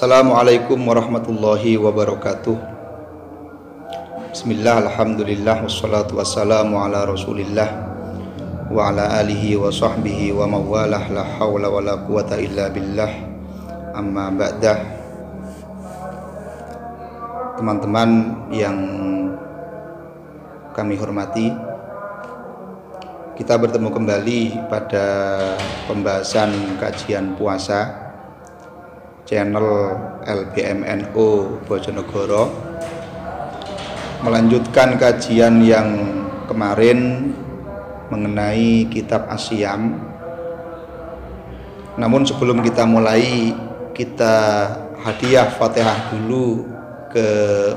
Assalamualaikum warahmatullahi wabarakatuh. Bismillah, alhamdulillah, wassalatu wassalamu ala rasulillah wa ala alihi wa sahbihi wa mawalah, la hawla wa la quwata illa billah, amma ba'dah. Teman-teman yang kami hormati, kita bertemu kembali pada pembahasan kajian puasa channel LBMNO Bojonegoro, melanjutkan kajian yang kemarin mengenai kitab As-Siyam. Namun sebelum kita mulai, kita hadiah Fatihah dulu ke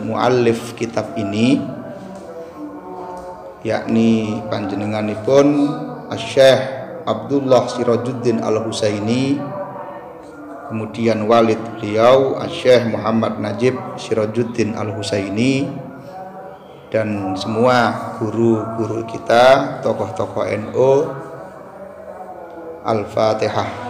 muallif kitab ini, yakni panjenenganipun Syekh Abdullah Sirajuddin Al-Husaini, kemudian walid beliau Syekh Muhammad Najib Sirajuddin Al-Husaini, dan semua guru-guru kita, tokoh-tokoh NU. Al-Fatihah.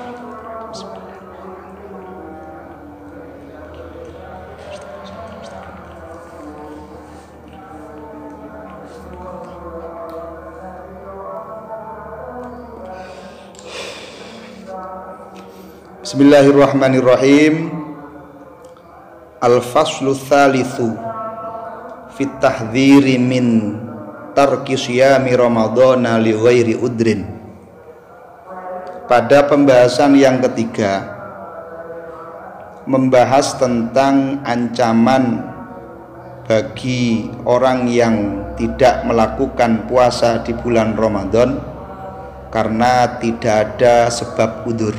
Bismillahirrahmanirrahim. Al-faslu tsalitsu fit tahdhiri min tarki siyami ramadhana li ghairi udrin. Pada pembahasan yang ketiga, membahas tentang ancaman bagi orang yang tidak melakukan puasa di bulan Ramadan karena tidak ada sebab udzur.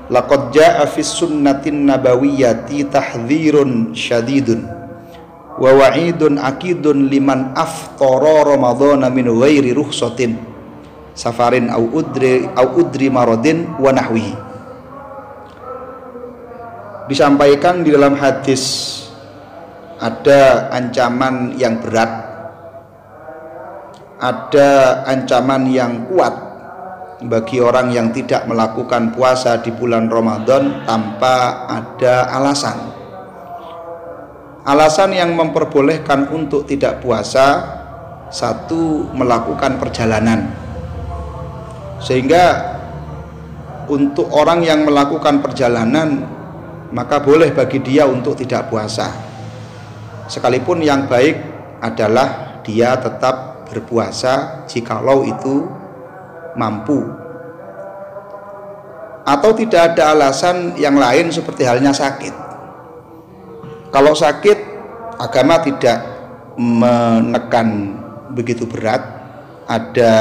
Laqad jaa'a fis sunnatin nabawiyyati tahdhirun syadidun wa wa'idun akidun liman aftara ramadhana min ghairi rukhsatin safarin au udri maradin wa nahwihi. Disampaikan di dalam hadis ada ancaman yang berat, ada ancaman yang kuat bagi orang yang tidak melakukan puasa di bulan Ramadan tanpa ada alasan. Alasan yang memperbolehkan untuk tidak puasa, satu, melakukan perjalanan. Sehingga untuk orang yang melakukan perjalanan, maka boleh bagi dia untuk tidak puasa. Sekalipun yang baik adalah dia tetap berpuasa jikalau itu mampu, atau tidak ada alasan yang lain seperti halnya sakit. Kalau sakit, agama tidak menekan begitu berat, ada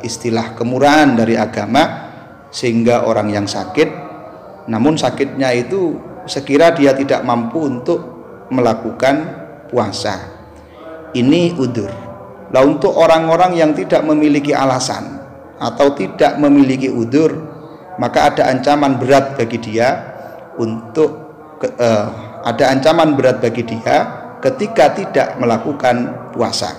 istilah kemurahan dari agama sehingga orang yang sakit, namun sakitnya itu sekira dia tidak mampu untuk melakukan puasa, ini udzur. Nah, untuk orang-orang yang tidak memiliki alasan atau tidak memiliki udzur, maka ada ancaman berat bagi dia ketika tidak melakukan puasa.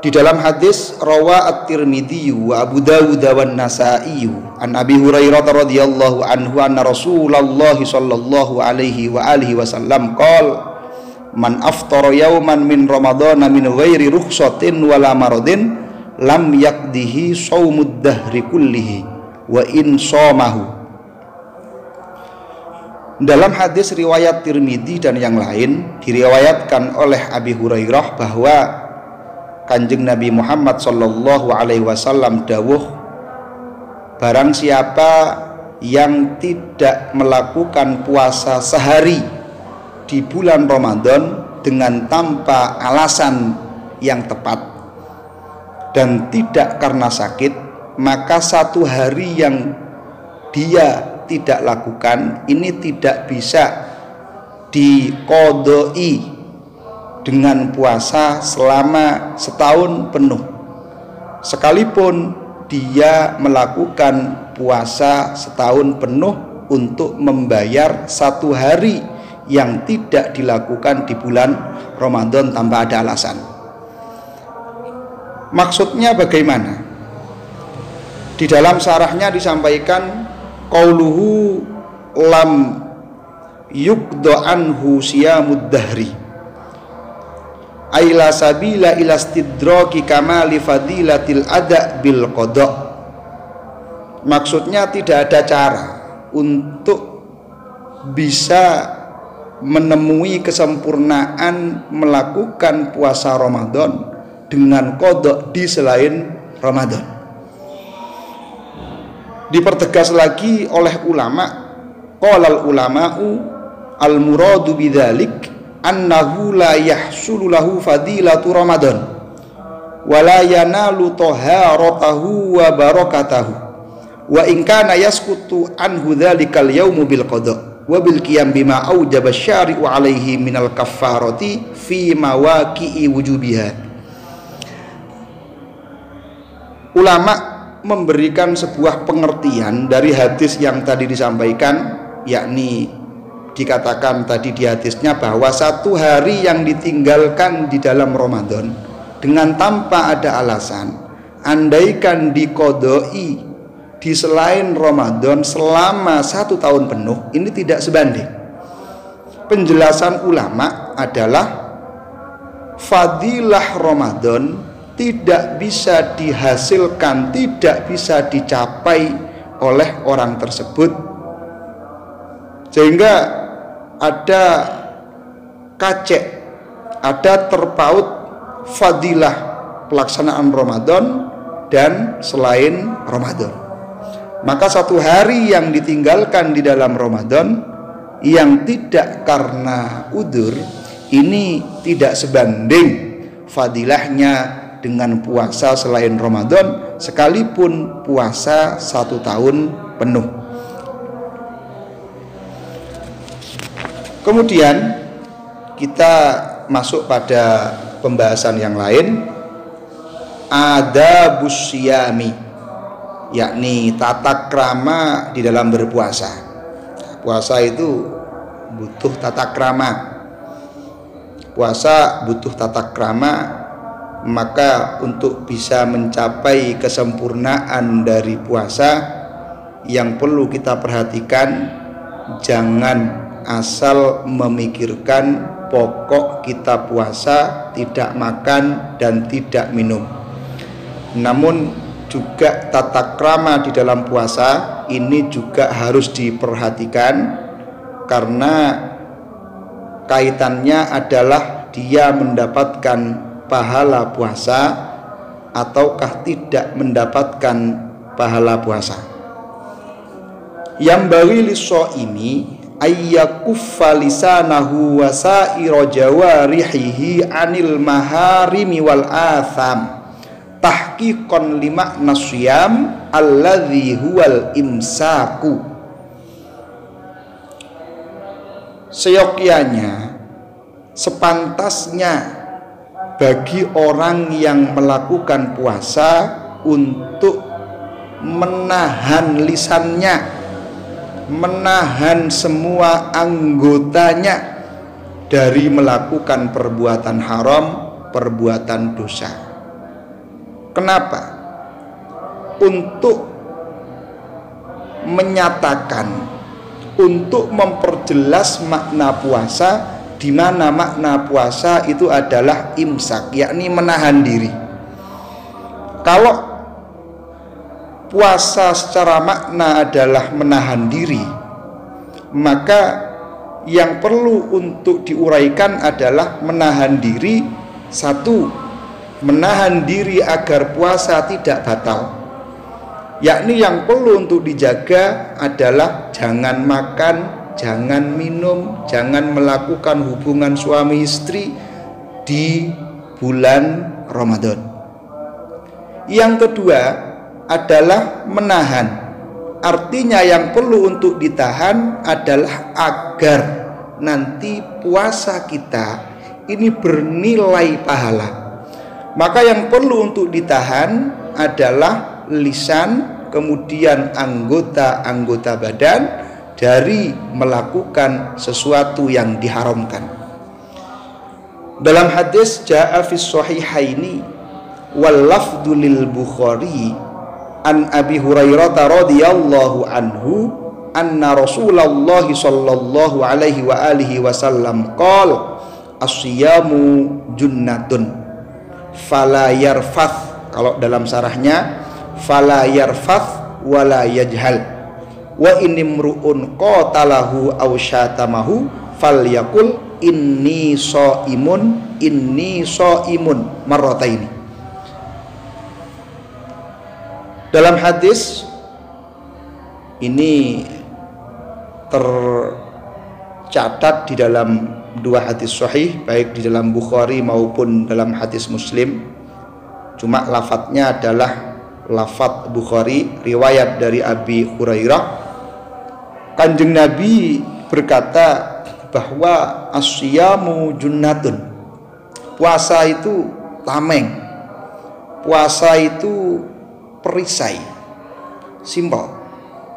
Di dalam hadis rawa at-Tirmidzi wa Abu Dawud wa an-Nasa'i an Abi Hurairah radhiyallahu anhu anna Rasulullah sallallahu alaihi wa alihi wasallam qala man aftara yawman min ramadhana min ghairi rukhsatin wala maradin lam yakdihi shaumud dahri kullihi wa in shamahu. Dalam hadis riwayat Tirmidzi dan yang lain diriwayatkan oleh Abi Hurairah bahwa Kanjeng Nabi Muhammad sallallahu alaihi wasallam dawuh, barang siapa yang tidak melakukan puasa sehari di bulan Ramadan dengan tanpa alasan yang tepat dan tidak karena sakit, maka satu hari yang dia tidak lakukan ini tidak bisa diqodoi dengan puasa selama setahun penuh, sekalipun dia melakukan puasa setahun penuh untuk membayar satu hari yang tidak dilakukan di bulan Ramadan tanpa ada alasan. Maksudnya bagaimana? Di dalam syarahnya disampaikan qauluhu lam yuqda anhu siyamud dahri aila sabila ila istidraki kamali fadilatil ada bil qada. Maksudnya tidak ada cara untuk bisa menemui kesempurnaan melakukan puasa Ramadan dengan qada di selain Ramadan. Dipertegas lagi oleh ulama, qalal ulama'u al muradu bidzalik annahu la yahsulu lahu fadilatu Ramadan wa la yanalu taharatahu wa barakatahu wa in kana yasqutu anhu dzalikal yaumu bil qada wa bil qiyam bima aujaba syari'u alaihi minal kaffarati fi mawaqi'i wujubiha. Ulama memberikan sebuah pengertian dari hadis yang tadi disampaikan, yakni dikatakan tadi di hadisnya bahwa satu hari yang ditinggalkan di dalam Ramadan dengan tanpa ada alasan, andaikan diqodoi di selain Ramadan selama 1 tahun penuh, ini tidak sebanding. Penjelasan ulama adalah fadilah Ramadan tidak bisa dihasilkan, tidak bisa dicapai oleh orang tersebut, sehingga ada kacek, ada terpaut fadilah pelaksanaan Ramadan dan selain Ramadan. Maka satu hari yang ditinggalkan di dalam Ramadan yang tidak karena udzur, ini tidak sebanding fadilahnya dengan puasa selain Ramadan sekalipun puasa 1 tahun penuh. Kemudian kita masuk pada pembahasan yang lain, adabus syiyami, yakni tata krama di dalam berpuasa. Puasa itu butuh tata krama. Puasa butuh tata krama, maka untuk bisa mencapai kesempurnaan dari puasa yang perlu kita perhatikan, jangan asal memikirkan pokok kita puasa tidak makan dan tidak minum. Namun juga tata krama di dalam puasa ini juga harus diperhatikan, karena kaitannya adalah dia mendapatkan pahala puasa ataukah tidak mendapatkan pahala puasa. Yang bagi lis-shaimi ayyakuffa lisanahu wa sa'ira jawarihi anil maharimi wal atham tahqiqan limakna syiyam alladzi huwal imsaku. Seyogyanya, sepantasnya bagi orang yang melakukan puasa untuk menahan lisannya, menahan semua anggotanya dari melakukan perbuatan haram, perbuatan dosa. Kenapa? Untuk menyatakan, untuk memperjelas makna puasa, di mana makna puasa itu adalah imsak, yakni menahan diri. Kalau puasa secara makna adalah menahan diri, maka yang perlu untuk diuraikan adalah menahan diri. Satu, menahan diri agar puasa tidak batal, yakni yang perlu untuk dijaga adalah jangan makan, jangan minum, jangan melakukan hubungan suami istri di bulan Ramadan. Yang kedua adalah menahan, artinya yang perlu untuk ditahan adalah agar nanti puasa kita ini bernilai pahala. Maka yang perlu untuk ditahan adalah lisan, kemudian anggota-anggota badan dari melakukan sesuatu yang diharamkan. Dalam hadis ja'a fis shahihaini wal lafdhu lil Bukhari an Abi Hurairah radhiyallahu anhu anna Rasulullah sallallahu alaihi wa alihi wasallam qala as-siyamu junnatun fala yarfath. Kalau dalam sarahnya fala yarfath wala yajhal wa inimru'un qatalahu aw syatamahu falyaqul inni shaimun marrataini. Dalam hadis ini tercatat di dalam dua hadis sahih, baik di dalam Bukhari maupun dalam hadis Muslim. Cuma lafadznya adalah lafadz Bukhari, riwayat dari Abi Hurairah. Kanjeng Nabi berkata bahwa asyamu junnatun, puasa itu tameng, puasa itu perisai. Simpel,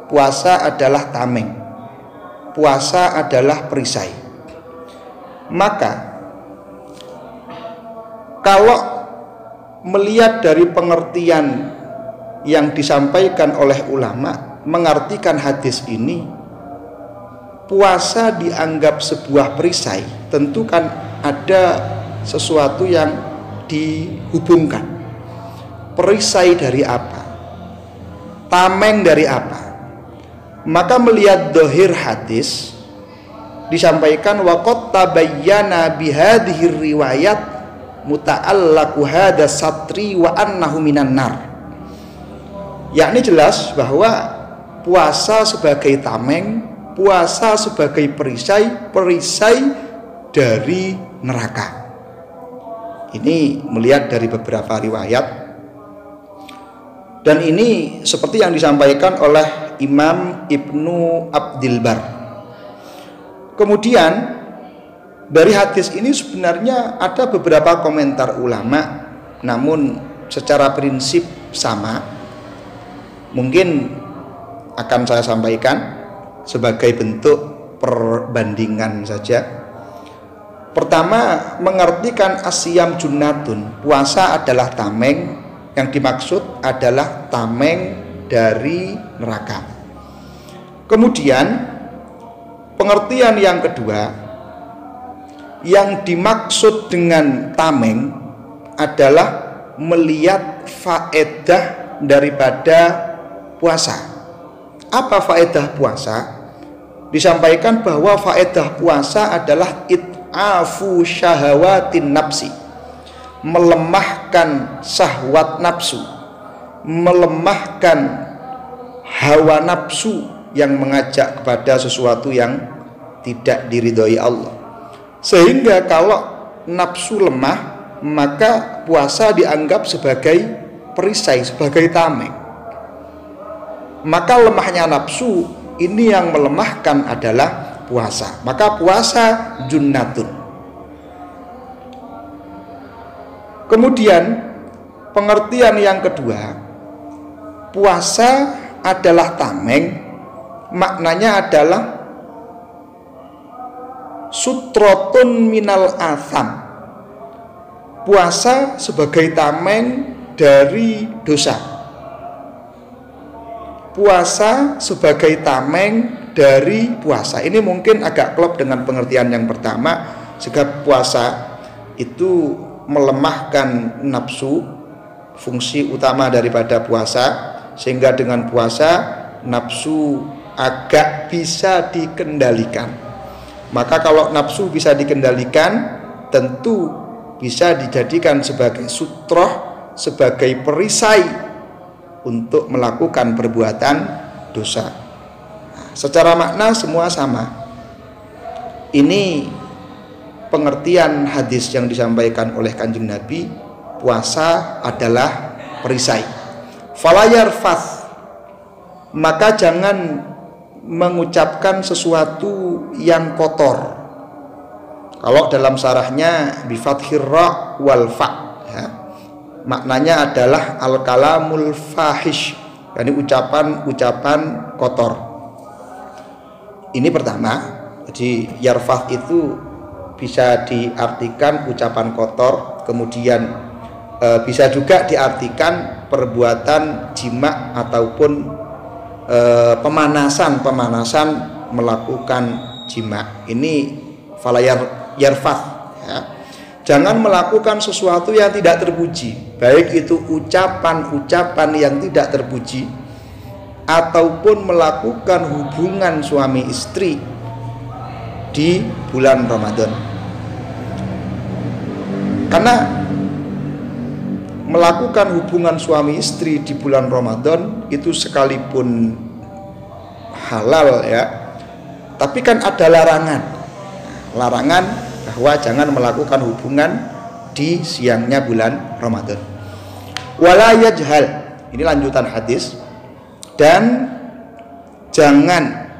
puasa adalah tameng, puasa adalah perisai. Maka kalau melihat dari pengertian yang disampaikan oleh ulama, mengartikan hadis ini, puasa dianggap sebuah perisai, tentu kan ada sesuatu yang dihubungkan. Perisai dari apa? Tameng dari apa? Maka melihat dohir hadis disampaikan waqad tabayyana bihadhihi riwayat muta'allaqu hadha satri wa annahu minan nar. Yakni jelas bahwa puasa sebagai tameng, puasa sebagai perisai, perisai dari neraka. Ini melihat dari beberapa riwayat. Dan ini seperti yang disampaikan oleh Imam Ibnu Abdil Bar. Kemudian dari hadis ini sebenarnya ada beberapa komentar ulama, namun secara prinsip sama. Mungkin akan saya sampaikan sebagai bentuk perbandingan saja. Pertama, mengartikan asyam junnatun, puasa adalah tameng. Yang dimaksud adalah tameng dari neraka. Kemudian pengertian yang kedua, yang dimaksud dengan tameng adalah melihat faedah daripada puasa. Apa faedah puasa? Disampaikan bahwa faedah puasa adalah it'afu syahawatin nafsi, melemahkan syahwat nafsu, melemahkan hawa nafsu yang mengajak kepada sesuatu yang tidak diridhoi Allah. Sehingga kalau nafsu lemah, maka puasa dianggap sebagai perisai, sebagai tameng. Maka lemahnya nafsu ini yang melemahkan adalah puasa. Maka puasa junnatun. Kemudian pengertian yang kedua, puasa adalah tameng, maknanya adalah sutrotun minal atham, puasa sebagai tameng dari dosa, puasa sebagai tameng dari puasa. Ini mungkin agak klop dengan pengertian yang pertama, jika puasa itu melemahkan nafsu, fungsi utama daripada puasa, sehingga dengan puasa nafsu agak bisa dikendalikan. Maka kalau nafsu bisa dikendalikan, tentu bisa dijadikan sebagai sutroh, sebagai perisai untuk melakukan perbuatan dosa. Nah, secara makna semua sama. Ini pengertian hadis yang disampaikan oleh Kanjeng Nabi, puasa adalah perisai. Fala yarfath, maka jangan mengucapkan sesuatu yang kotor. Kalau dalam sarahnya bi fathhir ra wal fa, ya, maknanya adalah al kalamul fahish, yakni ucapan-ucapan kotor. Ini pertama. Jadi yarfath itu bisa diartikan ucapan kotor, kemudian bisa juga diartikan perbuatan jima ataupun pemanasan melakukan jima. Ini falayar yarfath, ya. Jangan melakukan sesuatu yang tidak terpuji, baik itu ucapan-ucapan yang tidak terpuji ataupun melakukan hubungan suami istri di bulan Ramadan. Karena melakukan hubungan suami istri di bulan Ramadan itu sekalipun halal, ya, tapi kan ada larangan bahwa jangan melakukan hubungan di siangnya bulan Ramadan. Wala yajhal, ini lanjutan hadis, dan jangan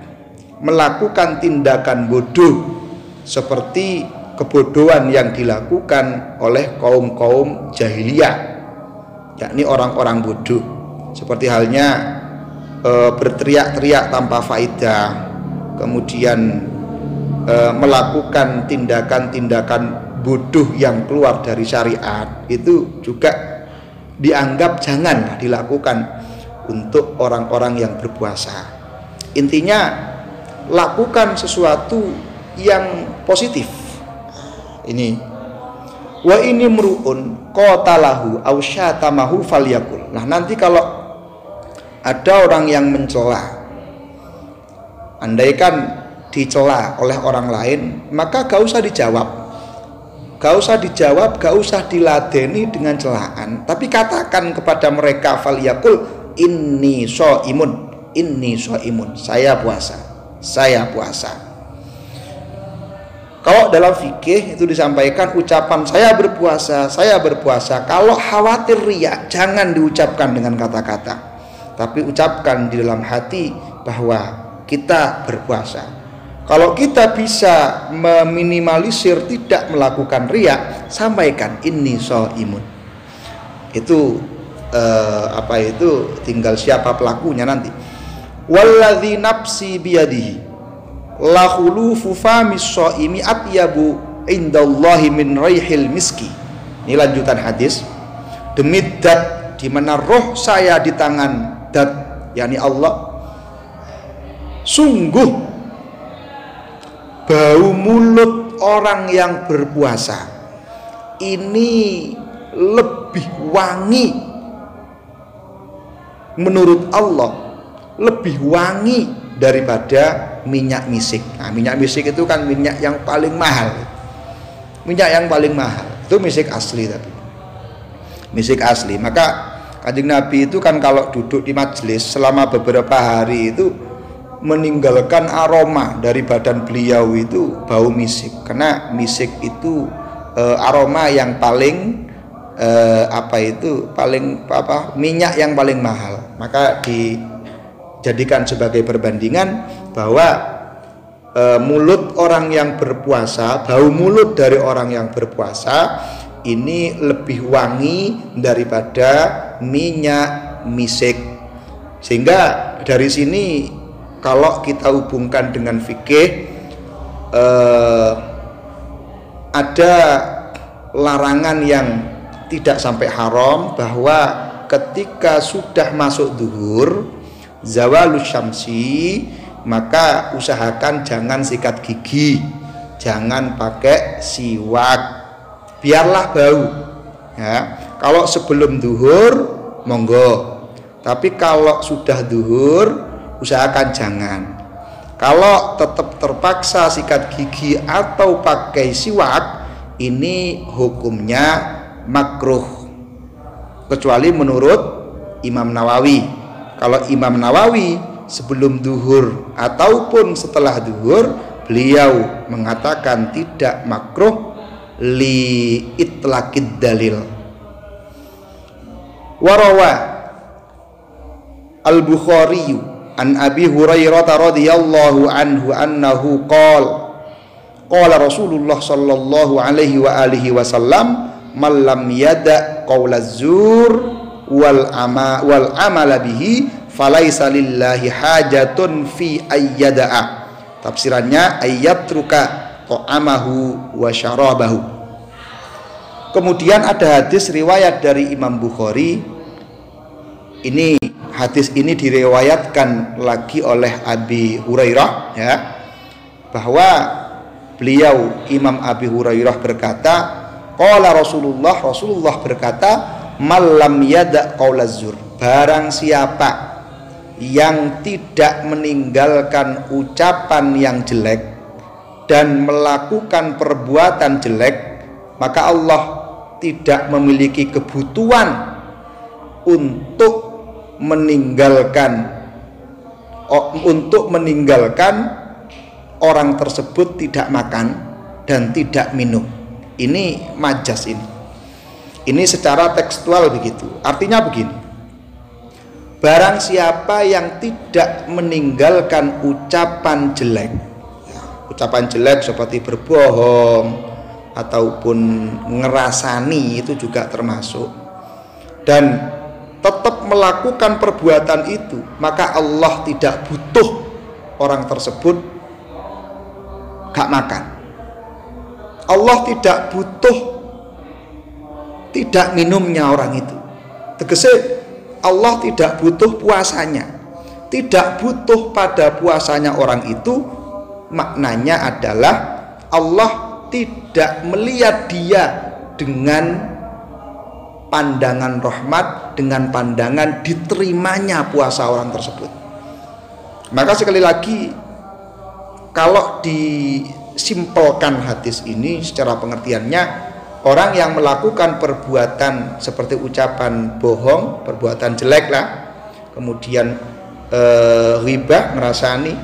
melakukan tindakan bodoh seperti kebodohan yang dilakukan oleh kaum jahiliyah, yakni orang-orang bodoh, seperti halnya berteriak-teriak tanpa faedah, kemudian melakukan tindakan-tindakan bodoh yang keluar dari syariat. Itu juga dianggap jangan dilakukan untuk orang-orang yang berpuasa. Intinya lakukan sesuatu yang positif. Ini wa ini mruun qatalahu aw syatamahu falyakul. Nah, nanti kalau ada orang yang mencela, andaikan dicela oleh orang lain, maka gak usah dijawab, gak usah diladeni dengan celaan, tapi katakan kepada mereka, falyakul inni shaimun, saya puasa. Kalau dalam fikih itu disampaikan ucapan saya berpuasa. Kalau khawatir riya, jangan diucapkan dengan kata-kata, tapi ucapkan di dalam hati bahwa kita berpuasa. Kalau kita bisa meminimalisir tidak melakukan riya, sampaikan inni shaimun. Itu tinggal siapa pelakunya nanti. Walladzi nafsi biyadihi la khulufu famis shaimi atyabu indallahi min raihil miski. Ini lanjutan hadis. Demi dat di mana roh saya di tangan dat, yakni Allah, sungguh bau mulut orang yang berpuasa ini lebih wangi menurut Allah, lebih wangi daripada minyak misik. Nah, minyak misik itu kan minyak yang paling mahal. Itu misik asli, tapi misik asli. Maka Kanjeng Nabi itu kan kalau duduk di majelis selama beberapa hari itu meninggalkan aroma dari badan beliau itu bau misik, karena misik itu aroma yang paling minyak yang paling mahal. Maka dijadikan sebagai perbandingan bahwa mulut orang yang berpuasa, bau mulut dari orang yang berpuasa ini lebih wangi daripada minyak misik. Sehingga dari sini kalau kita hubungkan dengan fikih, ada larangan yang tidak sampai haram, bahwa ketika sudah masuk zuhur, zawalus syamsi, maka usahakan jangan sikat gigi, jangan pakai siwak, biarlah bau, ya. Kalau sebelum zuhur monggo, tapi kalau sudah zuhur usahakan jangan. Kalau tetap terpaksa sikat gigi atau pakai siwak, ini hukumnya makruh, kecuali menurut Imam Nawawi. Kalau Imam Nawawi sebelum duhur ataupun setelah duhur, beliau mengatakan tidak makruh li itlaqid dalil. Warawa Al-Bukhari an Abi Hurairah radhiyallahu anhu annahu qala Rasulullah sallallahu alaihi wa alihi wasallam man lam yada qaulaz zur wal amala bihi falaisa lillahi hajatun fi ayyada'a. Tafsirannya ayyatruka ta'amahu wa syarabahu. Kemudian ada hadis riwayat dari Imam Bukhari. Ini hadis ini diriwayatkan lagi oleh Abi Hurairah ya, bahwa beliau Imam Abi Hurairah berkata, qala Rasulullah berkata, malam yada qaulaz zur, barang siapa yang tidak meninggalkan ucapan yang jelek dan melakukan perbuatan jelek, maka Allah tidak memiliki kebutuhan untuk meninggalkan orang tersebut tidak makan dan tidak minum. Ini majas ini. Ini secara tekstual begitu. Artinya begini. Barang siapa yang tidak meninggalkan ucapan jelek, ucapan jelek seperti berbohong ataupun ngerasani, itu juga termasuk, dan tetap melakukan perbuatan itu, maka Allah tidak butuh orang tersebut gak makan. Allah tidak butuh tidak minumnya orang itu. Tegese Allah tidak butuh puasanya, tidak butuh pada puasanya orang itu. Maknanya adalah Allah tidak melihat dia dengan pandangan rahmat, dengan pandangan diterimanya puasa orang tersebut. Maka sekali lagi, kalau disimpelkan hadis ini secara pengertiannya, orang yang melakukan perbuatan seperti ucapan bohong, perbuatan jelek lah, kemudian ghibah, ngerasani,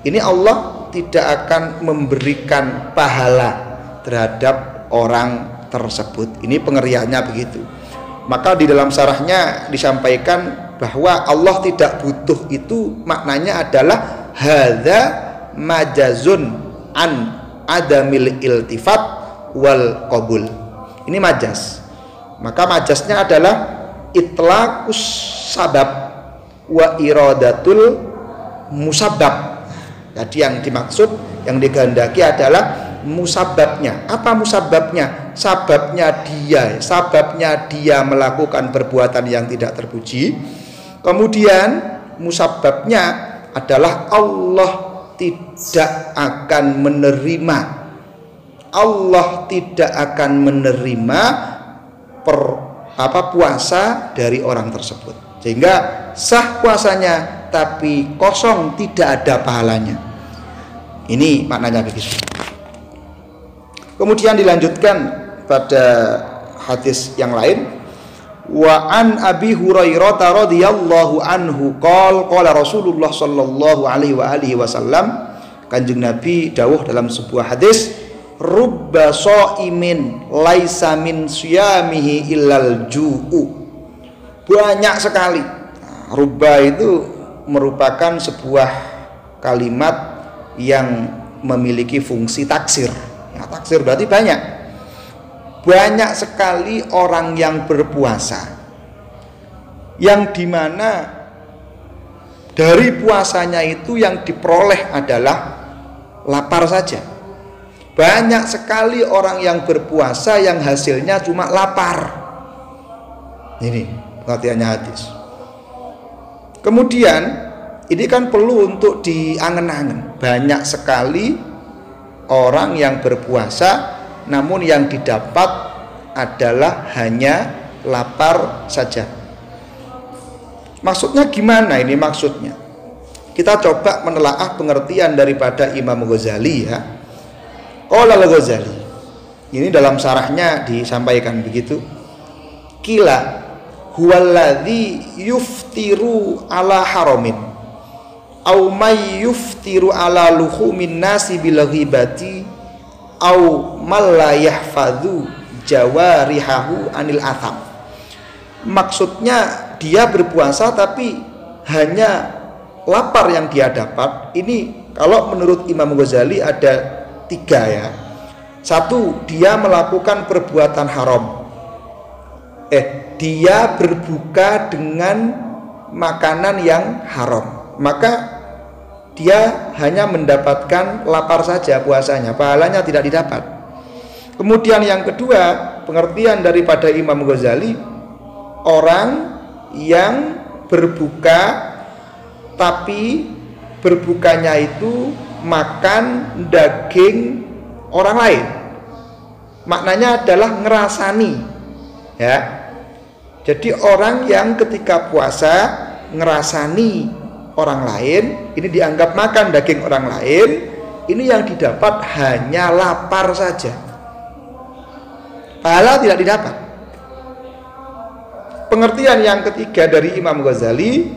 ini Allah tidak akan memberikan pahala terhadap orang tersebut. Ini pengertiannya begitu. Maka di dalam syarahnya disampaikan bahwa Allah tidak butuh itu, maknanya adalah hadza majazun an adamil iltifat wal qabul. Ini majas. Maka majasnya adalah itlaqus sabab wa iradatul musabbab. Jadi yang dimaksud, yang dikehendaki adalah musababnya. Apa musababnya? Sababnya dia melakukan perbuatan yang tidak terpuji. Kemudian musababnya adalah Allah tidak akan menerima, Allah tidak akan menerima puasa dari orang tersebut, sehingga sah puasanya tapi kosong, tidak ada pahalanya. Ini maknanya begitu. Kemudian dilanjutkan pada hadis yang lain, wa an Abi Hurairah radhiyallahu anhu qala Rasulullah sallallahu alaihi wasallam, Kanjeng Nabi dawuh dalam sebuah hadis, rubba shaimin laisa min siyamihi illal ju'u. Banyak sekali. Rubba itu merupakan sebuah kalimat yang memiliki fungsi taksir. Ya, taksir berarti banyak. Banyak sekali orang yang berpuasa, yang dimana dari puasanya itu yang diperoleh adalah lapar saja. Banyak sekali orang yang berpuasa yang hasilnya cuma lapar. Ini pengertiannya hadis. Kemudian ini kan perlu untuk diangen-angen. Banyak sekali orang yang berpuasa, namun yang didapat adalah hanya lapar saja. Maksudnya gimana ini maksudnya? Kita coba menelaah pengertian daripada Imam Ghazali ya. Qala al-Ghazali, ini dalam syarahnya disampaikan begitu. Kila huwallazi yuftiru ala haramin au may yuftiru ala luhumin nasi bil ghibati au mal la yahfadzu jawarihahu anil atham. Maksudnya dia berpuasa tapi hanya lapar yang dia dapat. Ini kalau menurut Imam Ghazali ada 3 ya. 1, dia melakukan perbuatan haram. Dia berbuka dengan makanan yang haram, maka dia hanya mendapatkan lapar saja puasanya, pahalanya tidak didapat. Kemudian yang kedua, pengertian daripada Imam Ghazali, orang yang berbuka, tapi berbukanya itu makan daging orang lain. Maknanya adalah ngerasani, ya. Jadi orang yang ketika puasa ngerasani orang lain, ini dianggap makan daging orang lain. Ini yang didapat hanya lapar saja, pahala tidak didapat. Pengertian yang ketiga dari Imam Ghazali,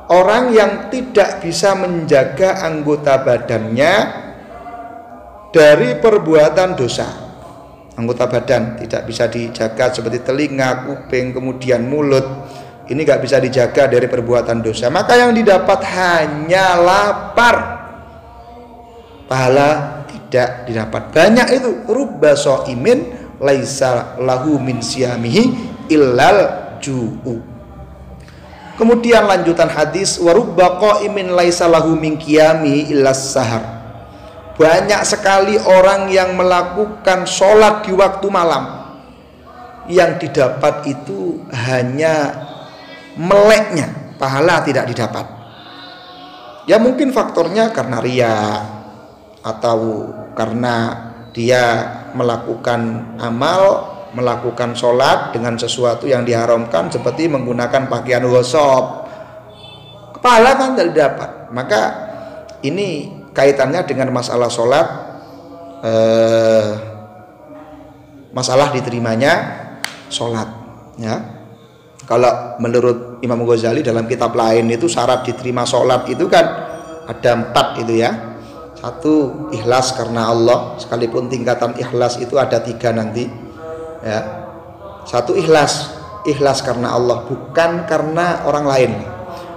orang yang tidak bisa menjaga anggota badannya dari perbuatan dosa. Anggota badan tidak bisa dijaga seperti telinga, kuping, kemudian mulut. Ini nggak bisa dijaga dari perbuatan dosa. Maka yang didapat hanya lapar, pahala tidak didapat. Banyak itu. Rubba shaimin laisa lahu min siyamihi illal ju'u. Kemudian lanjutan hadis, wa rubba qaimin laisa lahu min qiyamihi illas sahar. Banyak sekali orang yang melakukan sholat di waktu malam, yang didapat itu hanya meleknya, pahala tidak didapat. Ya mungkin faktornya karena riya, atau karena dia melakukan amal, melakukan sholat dengan sesuatu yang diharamkan, seperti menggunakan pakaian ghosab, pahala kan tidak didapat. Maka ini kaitannya dengan masalah sholat, masalah diterimanya sholat, ya. Kalau menurut Imam Ghazali dalam kitab lain itu syarat diterima sholat itu kan ada 4 itu, ya. 1, ikhlas karena Allah, sekalipun tingkatan ikhlas itu ada 3 nanti, ya. 1 ikhlas karena Allah, bukan karena orang lain.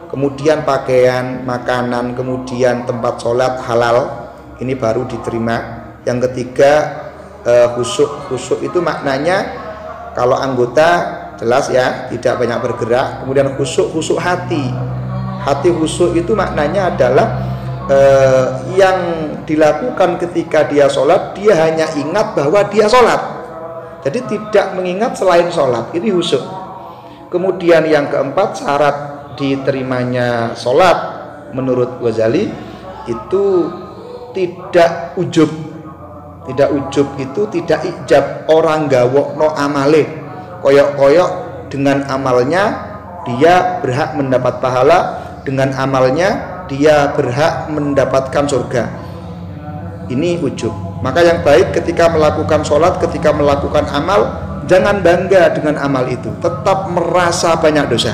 Kemudian pakaian, makanan, kemudian tempat sholat halal, ini baru diterima. Yang ketiga khusyuk itu maknanya kalau anggota jelas, ya, tidak banyak bergerak. Kemudian khusyuk hati khusyuk itu maknanya adalah yang dilakukan ketika dia sholat, dia hanya ingat bahwa dia sholat, jadi tidak mengingat selain sholat. Ini khusyuk. Kemudian yang keempat, syarat diterimanya sholat menurut Ghazali itu tidak ujub. Tidak ujub itu tidak ijab, orang gawokno amale, koyok-koyok dengan amalnya dia berhak mendapat pahala, dengan amalnya dia berhak mendapatkan surga. Ini ujub. Maka yang baik ketika melakukan sholat, ketika melakukan amal, jangan bangga dengan amal itu, tetap merasa banyak dosa.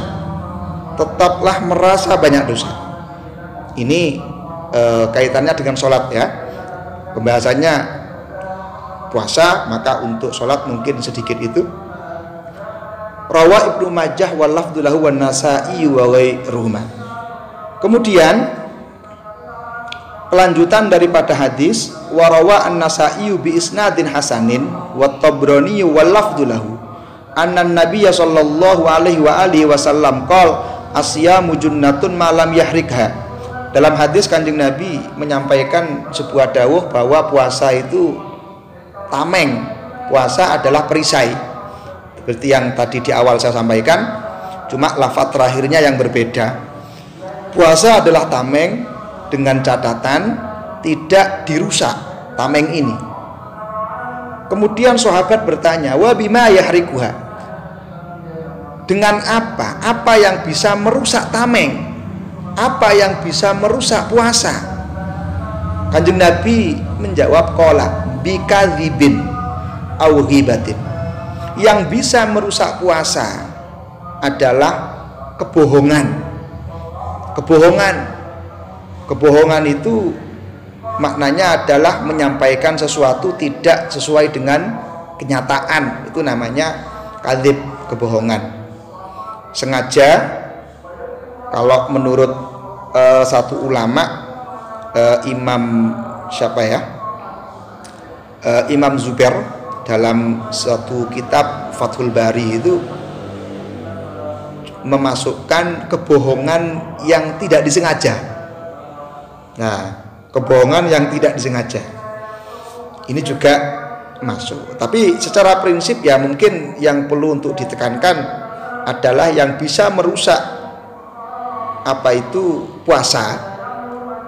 Tetaplah merasa banyak dosa. Ini kaitannya dengan sholat, ya. Pembahasannya puasa, maka untuk sholat mungkin sedikit itu. Rawa Ibnu Majah wal lafdzu lahu wan Nasa'i wa ghairuhuma. Kemudian kelanjutan daripada hadis, wa rawa an-Nasa'i bi isnadin hasanin wa Tabrani wal lafdzu lahu anna an-nabiy sallallahu alaihi wa alihi wasallam qala asyamu junnatun malam yahrikha. Dalam hadis Kanjeng Nabi menyampaikan sebuah dawuh bahwa puasa itu tameng, puasa adalah perisai. Seperti yang tadi di awal saya sampaikan, cuma lafaz terakhirnya yang berbeda. Puasa adalah tameng dengan catatan tidak dirusak tameng ini. Kemudian sahabat bertanya, wa bima yahrikuha? Dengan apa? Apa yang bisa merusak tameng? Apa yang bisa merusak puasa? Kanjeng Nabi menjawab, qala bikadzibin au ghibatin. Yang bisa merusak puasa adalah kebohongan. Kebohongan itu maknanya adalah menyampaikan sesuatu tidak sesuai dengan kenyataan. Itu namanya kadzib, kebohongan. Sengaja, kalau menurut satu ulama, Imam siapa ya? Imam Zubair dalam satu kitab Fathul Bari itu memasukkan kebohongan yang tidak disengaja. Nah, kebohongan yang tidak disengaja ini juga masuk. Tapi secara prinsip ya mungkin yang perlu untuk ditekankan adalah yang bisa merusak apa itu puasa,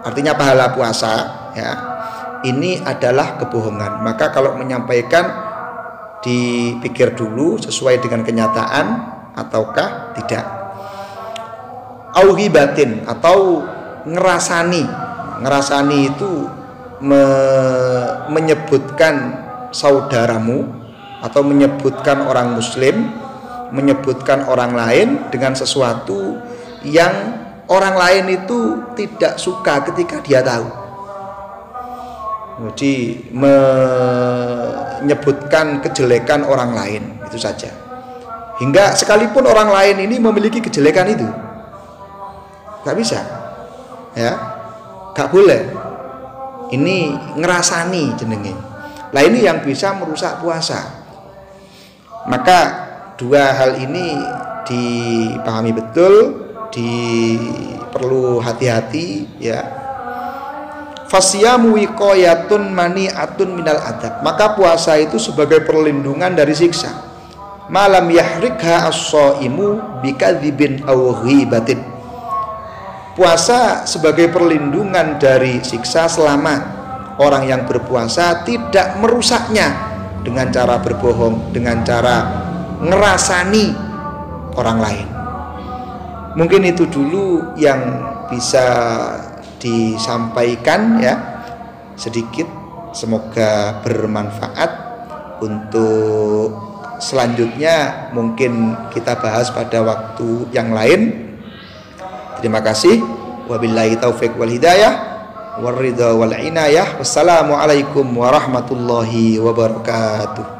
artinya pahala puasa, ya, ini adalah kebohongan. Maka kalau menyampaikan dipikir dulu sesuai dengan kenyataan ataukah tidak. Au ghibatin, atau ngerasani itu menyebutkan saudaramu atau menyebutkan orang muslim, menyebutkan orang lain dengan sesuatu yang orang lain itu tidak suka ketika dia tahu. Jadi menyebutkan kejelekan orang lain, itu saja. Hingga sekalipun orang lain ini memiliki kejelekan itu, gak bisa, ya, gak boleh. Ini ngerasani jenenge. Lah ini yang bisa merusak puasa. Maka dua hal ini dipahami betul, perlu hati-hati, ya. Fasyamu wiqayatun mani'atun minal adab. Maka puasa itu sebagai perlindungan dari siksa. Malam yahrikha as-shaimu bikadzibin aw ghibatin. Puasa sebagai perlindungan dari siksa selama orang yang berpuasa tidak merusaknya dengan cara berbohong, dengan cara ngerasani orang lain. Mungkin itu dulu yang bisa disampaikan, ya, sedikit. Semoga bermanfaat. Untuk selanjutnya mungkin kita bahas pada waktu yang lain. Terima kasih. Wabillahi taufiq wal hidayah waridha wal inayah. Wassalamualaikum warahmatullahi wabarakatuh.